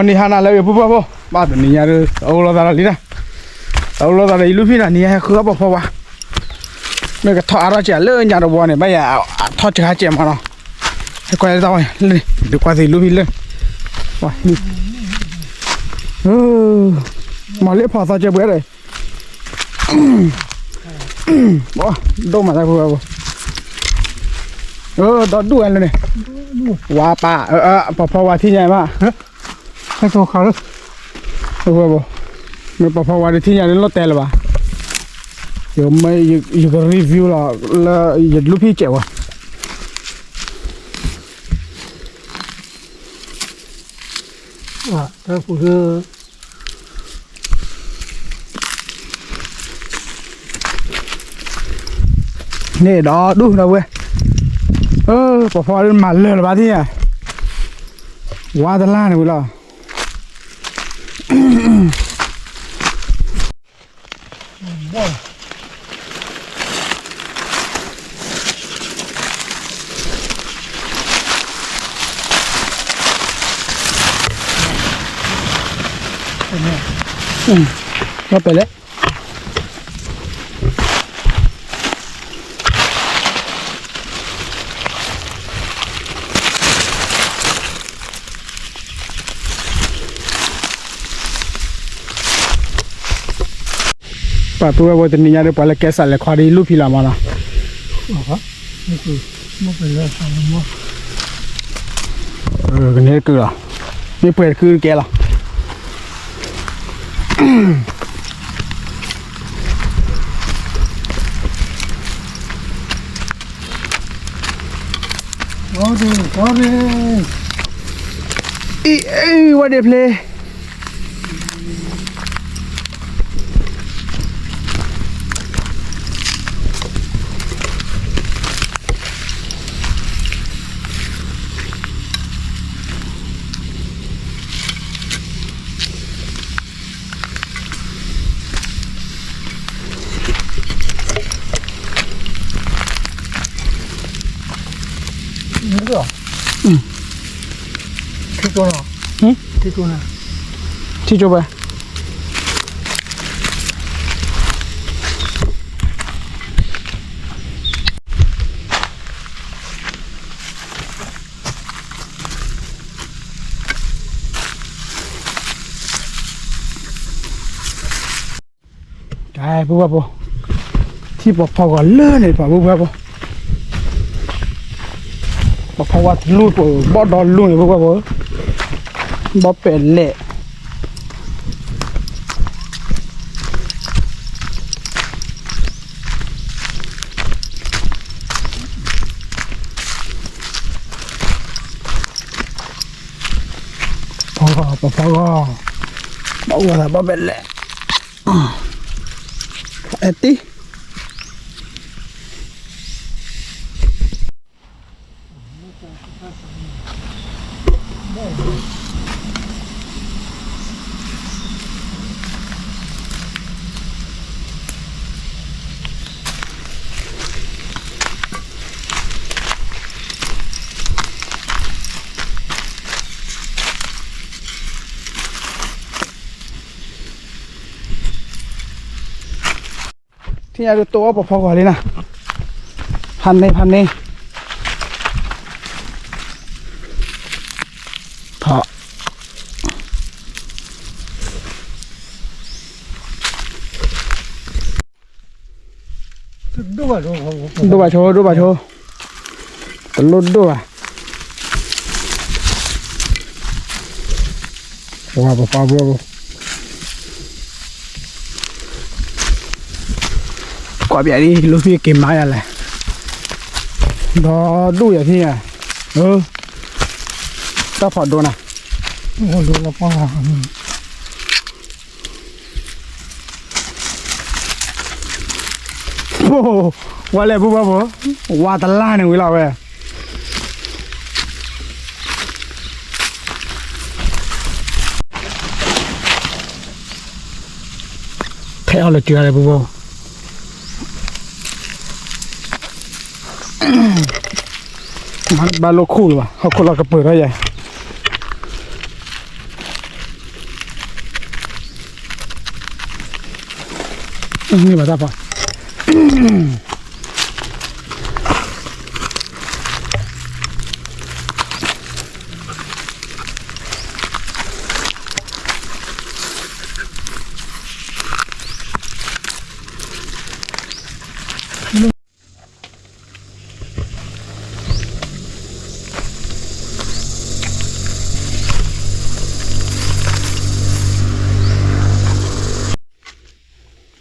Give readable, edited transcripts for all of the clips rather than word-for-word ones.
นี่ฮานาเลยปุ๊บปุ๊บบ้านนี่ยาเอาเราตาลีนะเอาเราตาลีลูกพี่น่ะนี่ให้คือบอกพอวะไม่ก็ทอดอะไรเจ้าเลื่อนยาดบัวเนี่ยไม่อยากทอดจะหาเจ้ามาเนาะให้ควายตาไว้เลยเดี๋ยวควายสิลูกพี่เลยว้านี่มาเลี้ยพอซาเจ้าเบื่อเลยบ่ดูมาได้ปุ๊บปุ๊บดอดดูอันเลยเนี่ยว่าป่าพอว่าที่ใหญ่มากให้ตัวเขาเลยปุ๊บปุ๊บไม่พอว่าที่ใหญ่เลยรถเตะเลยว่ะเดี๋ยวไม่อยู่กับรีวิวหรอกแล้วอย่าลูกพี่เจ๋วอ่ะถ้าพูดคือนี่ดอดูนะเว้ยพอเล่นมันเลยหรอบ้าที่อ่ะว่าตะล่าเนี่ยเว้ยล่ะก็ไปเลยป่าตัวว่าตัวนี้ยาเดี๋ยวไปเลยแกสั่นเลยควาดีลูกพี่ละมาละนี่คือไม่เป็นเรื่องของมันกันนี้คือนี่เปิดคือแกละโอ้ดิwhat they playนี่ก็ที่ตัวน่ะที่ตัวน่ะที่จบไปได้ปุ๊บปุ๊บที่บอกพอก่อนเลื่อนเลยป่ะปุ๊บปุ๊บบอกพอว่าลูกปุ๊บบอดดอนลูกปุ๊บปุ๊บบอเป็นเละพอก็บอกว่าบอเป็นเละเอ็ดตี้ที่จะดูตัวพอก่อนเลยนะพันนี่พอดูบ่าโชว์ตลดดูอ่ะว้าวพอกว่าแบบนี้ลูกพี่เก็บไม้อะไรดอดูอย่างที่อ่ะต้องพอดูนะดูแล้วก็โอ้ว่าเลยปุ๊บว่าตะล่าเนี่ยวิลาเว้ยเท่าเลยเจออะไรปุ๊บมันบาโลคู่หรือเปล่าเขาคนเรากระเปิดได้ใหญ่ นี่มาตาปะ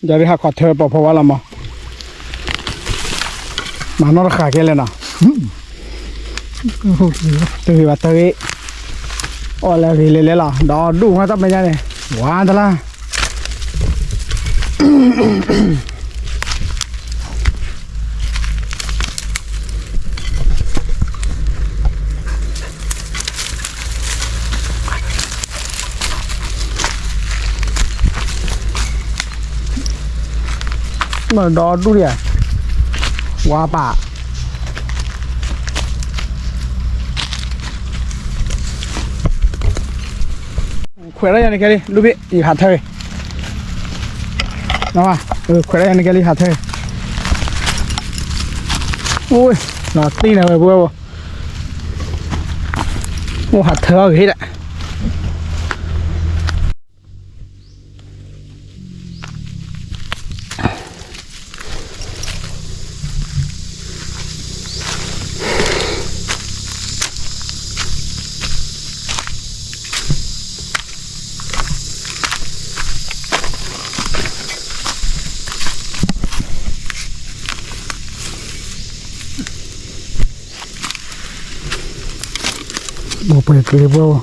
จะได้หักขอดเธอเพราะว่าเรามานอราคาแค่เลยนะ từ khi bà tới ô là thì lên là đó đủ hoa tóc bây giờ này quá thật là mà đó đủ đi à quá bả khỏe đấy anh cái đi lúc bị gì hạt thôi nó à khỏe đấy anh cái đi hạt thôi ui nó tin này vừa mua hạt thơ hết ạ bộ bể cái vô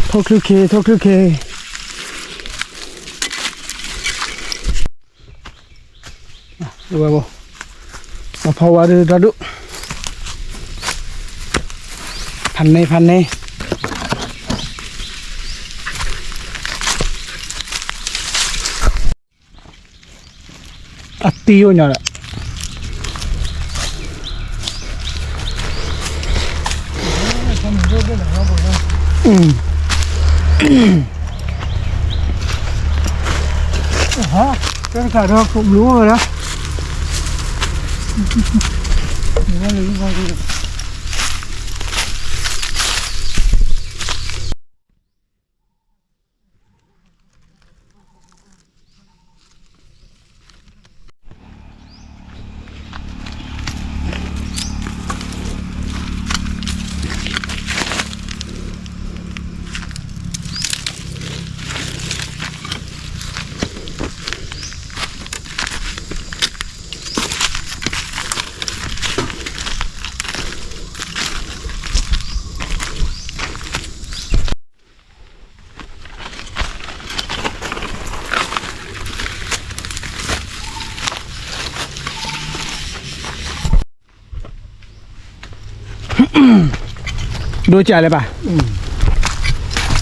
thôi cứ kê rồi bộ mà phao vào đi ra đụngพันในอัตติโยเนี่ยแหละฮะก็ขายเราผมรู้เลยนะนี่รู้ว่าดีดูจ่ายเลยป่ะ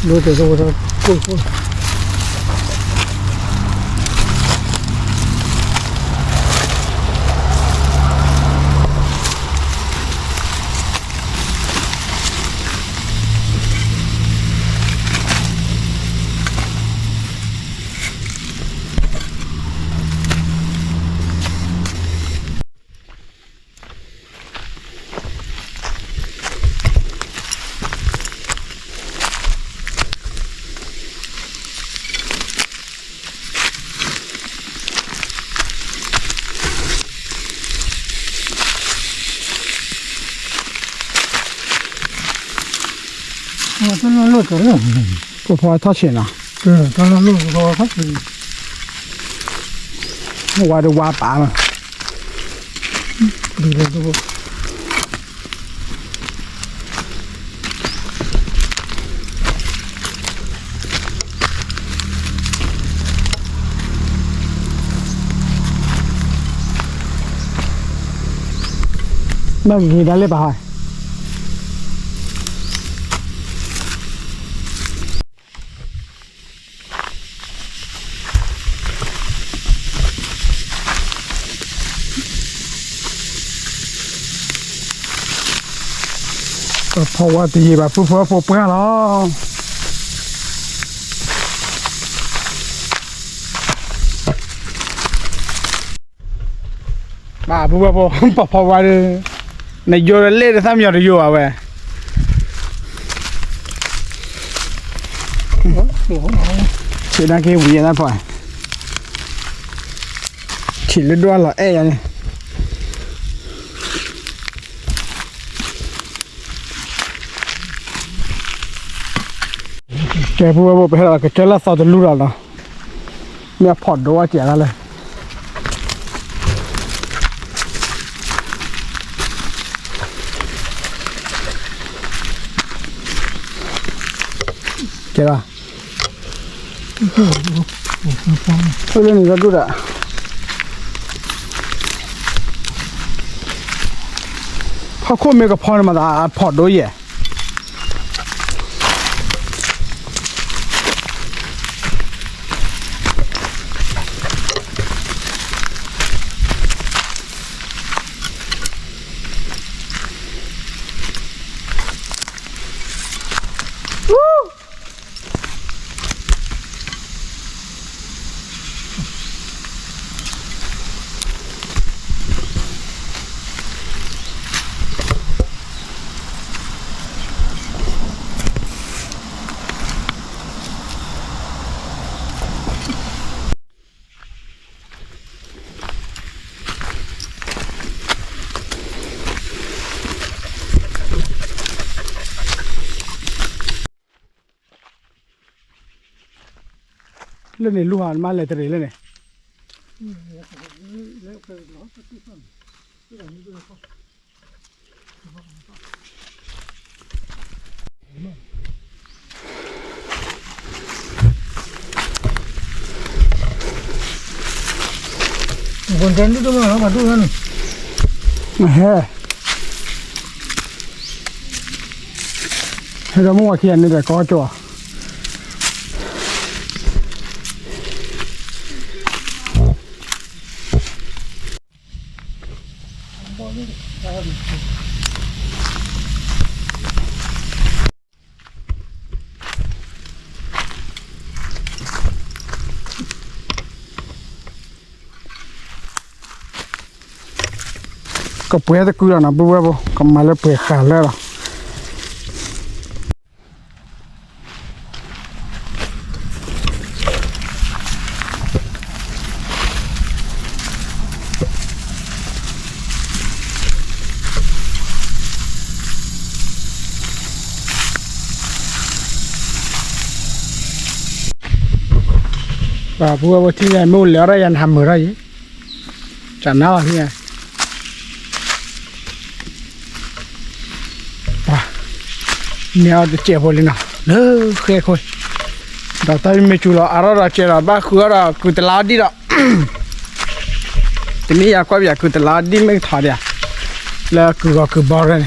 ดูแต่ตัวเราคุยตอนนั้นลูกก็เรื่องก็พอทอดเฉียนอ่ะตอนนั้นลูกก็พอครับว่าดูว่าป่ามาดีเลยทุกคนไม่มีได้เลยป่ะ ก็เพราะว่าตีแบบเพื่อเพื่อหรอบ้าเพื่อเพราะว่าในโยนเล่ได้ซ้ำยอดอยู่อ่ะเว้ย chỉ đang kêu gì ra phải chỉ lên đoan là e này cái bùa bây giờ cái chơi là sao từ lúc nào mẹ phọt đồ trẻ raเลยchơi ra thôi lên ra đút ạ họ không mấy cái phòn mà đã phọt đôi gì lên này lưu hàn mang lại từ đấy lên này còn trên đó mà nó còn đu hơn hay là mua kia này để có chỗก็เปื่อยตะกุยนะบัวก็มาแล้วเปื่อยขาดแล้วบัวที่ไหนมุ่งแล้วได้ยันทำมือไรจันน้าที่ไหนเนี่ยเจ็บพอเลยนะเลิกเคยคุยดาวตายไม่ชูละอะไรเราเจอเราบ้าคือเราคือตลาดดีละทีนี้อยากว่าอยากคือตลาดดีไม่ถอดเนี่ยแล้วคือบอลเลย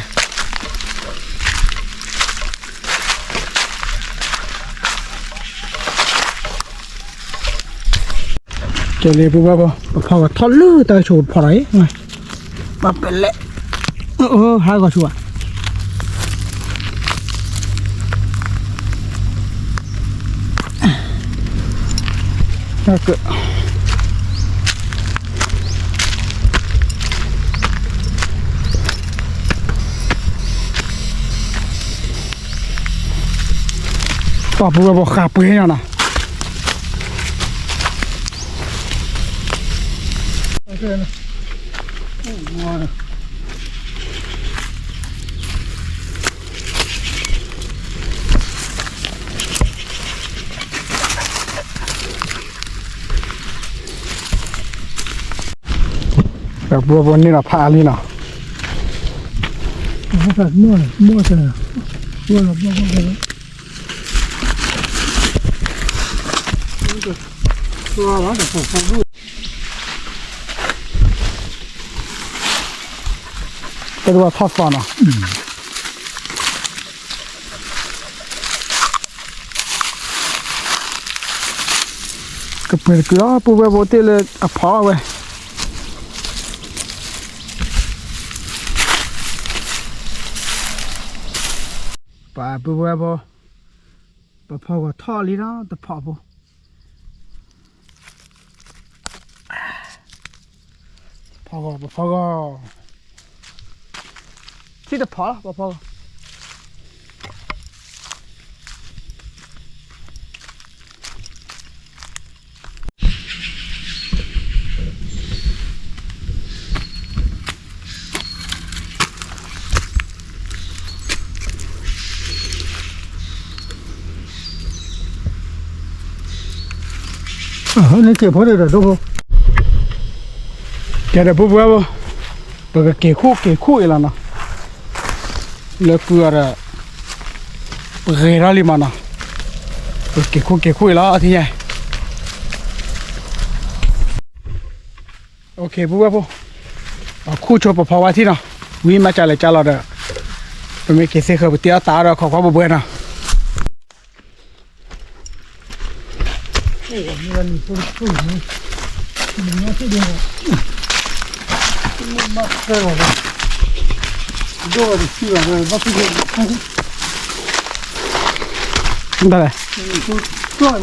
เจอเลยปุ๊บพอกับทอดลื้อแต่โฉดพอไรไงมาเป็นเละหายก็ชัวก็ปอบบัวขาเปื่อยนะโอเคนะโอ้มา แบบบัวบนนี่เราพาลีเนาะ Hãy subscribe cho kênh Ghiền Mì Gõ để không bỏ lỡ những cái đua thoát vào nào cái bể cửa bùa bùa tê là phá vậy ป่าปูบัวบ่ปะพอก็ท่อลีเนาะตะพอบ่พอก็ที่ตะพอปะพอนี่เก็บพอได้หรอทุกคนแกได้ปูบัวบ่ปะก็เกคู่อีหล่ะเนาะแล้วกูอะปะเกยราลิมาเนาะปะเกคู่อีหล่ะอาทิใหญ่โอเคปูบัวบ่คู่โชปะพอว่าที่เนาะวิมาจ่าเลยจ่าเราเด้อเป็นไม่เกษเคยไปเตี้ยตาเราขอความบ่เบื่อเนาะนี่มันตู้นี่มันที่เดียวมันมาเจอแล้วดูดิสิว่ามันที่เดียวได้เลยตู้ว่า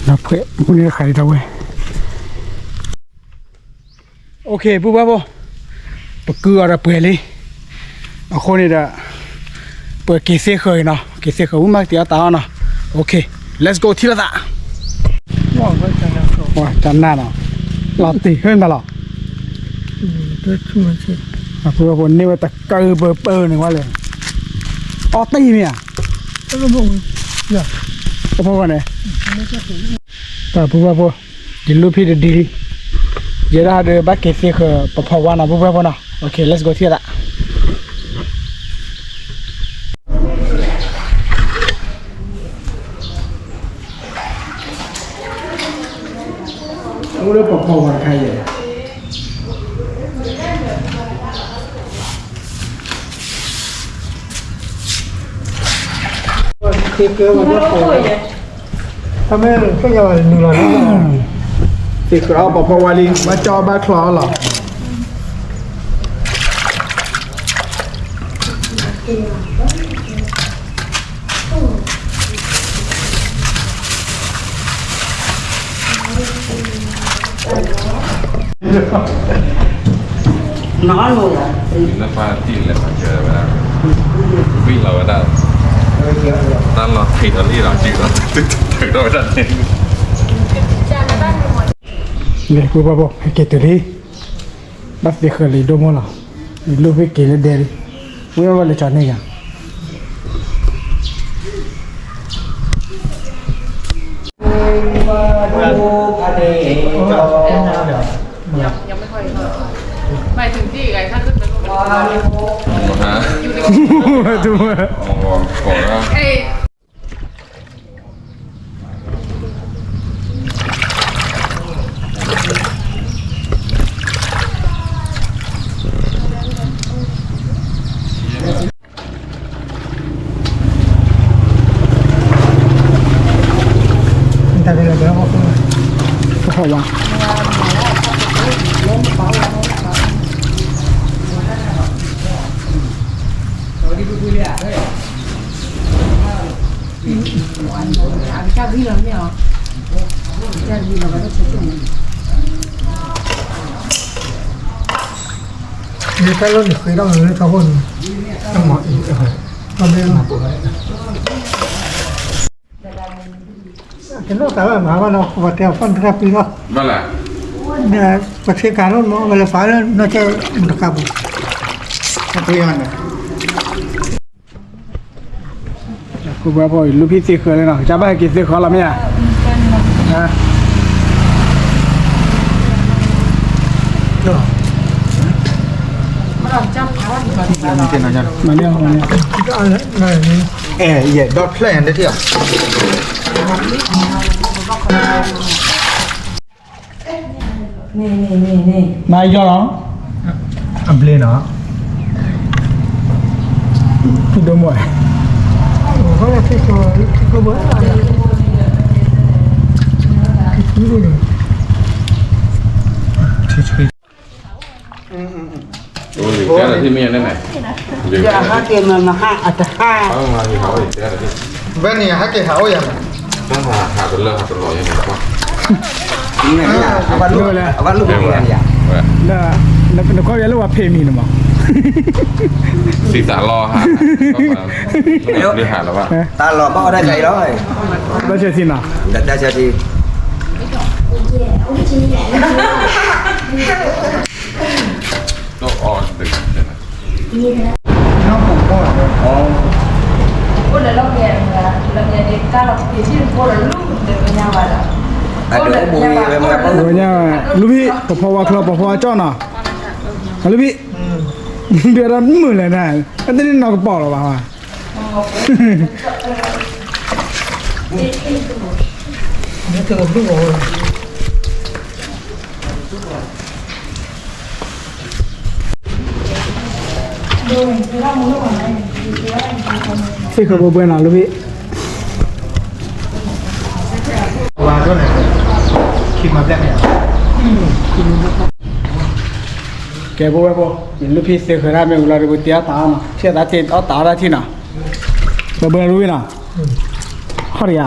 นับเพื่อพวกนี้ขายได้เว้ยโอเคปุ๊บปุ๊บปะเกลือระเปื่อยเลยเอาคนนี้เด้อเปิดเกษเคยเนาะเกษเคยอุ้มมาเตี้ยตาเนาะโอเค let's go ทีละตาว่าไว้จังแล้วว้าจันหน้าเนาะหลับตีขึ้นมาหรอตัวช่วยสิเพื่อคนนี้ว่าตะเกอเบอร์หนึ่งว่าเลยออตีเนี่ยก็บอกอย่าก็พอกันเลยแต่ปุ๊บปุ๊บดิลูพี่ดีเยอะนะเดี๋ยวบักเกษเคยปะพอวันนะปุ๊บปุ๊บเนาะโอเค let's go ทีละรู้เรื่องปกครองใครเนี่ยคือเกิดวันนี้ทำไมก็ยังหนึ่งร้อยติดเอาปกครองวาลีมาจอบ้าคลอหรอนอนเลยอ่ะแล้วฟ้าที่เลยมาเจอไปแล้ววิ่งเราก็ได้ตั้งเราอิตาลีเราจริงเราถึงโดยดันเองเด็กกูบอกให้เกตรีบัสเด็กเขาเลยดูมั้งล่ะลูกไปเกลี่ยเดรีวิ่งวันเลยจอดนี่กันยังไม่ค่อยหมายถึงที่ไงถ้าขึ้นไปก็เป็นฮะดูก่อนนะแต่เดี๋ยวเดี๋ยวก็พอว่านี่แค่รุ่นเคยต้องเลยทุกคนต้องหมดอีกตอนนี้หมดเห็นว่าแต่ว่าหมาว่าเราวัดเดียวฟันทับปีก็นั่นแหละเนี่ยประเทศการรุ่นมั้งเวลาฟ้าแล้วน่าจะมันตะกับทับปีกันเนี่ยกูบอกพอลูกพี่ซีเคยเลยเนาะจะไปกินซีเคยแล้วไหมอ่ะฮะมาเนี่ยก็อะไรนี่yeah, dot plan đấy thiểu. Nè. Này do đó. Plan đó. Thì đúng rồi. Có là cái bữa là cái thứ này. จ๊อะไรที่เมียนั่นไหนเดี๋ยว Ya ha ke ma ha ata ha. เขามาที่เขาอีกเจ๊อะไรที่ Bên này hát cái hảo vậy mà. ต้องหาเป็นเรื่องหาเป็นรอยยังไงวะ Abang luเดี๋ยวว่า แล้วก็เรียกว่าเพมีนะมั้ง สีสารรอหาก็มาหาแล้วว่า Ta lò bao đây gầy đó rồi. แล้วเชื่อสินะ Đặt ra chơi đi. ก็ออนตึกเนี่ยนะ nó cũng có Cô là lo nghề để ca là thì chứ cô là lúc để với nhau vậy đó. À được có bùi về mà โอ้ยเนี่ยลูกพี่พอว่าคลับพอว่าจ้อน่ะลูกพี่เดี๋ยวเรามือเลยนะอันนี้นอกกระเป๋าหรอวะ Nó từ lúc rồi. สิเขาบอกเบื่อหน่ะลูกพี่ qua chỗ này. Khi mà đẹp này. แกบอกว่าบอกลูกพี่เสียเคยได้ไหมเวลาเราไปเตี้ยตาเนาะเชี่ยตาเตี้ยเอาตาได้ที่น่ะเบื่อลูกพี่น่ะฮอริยา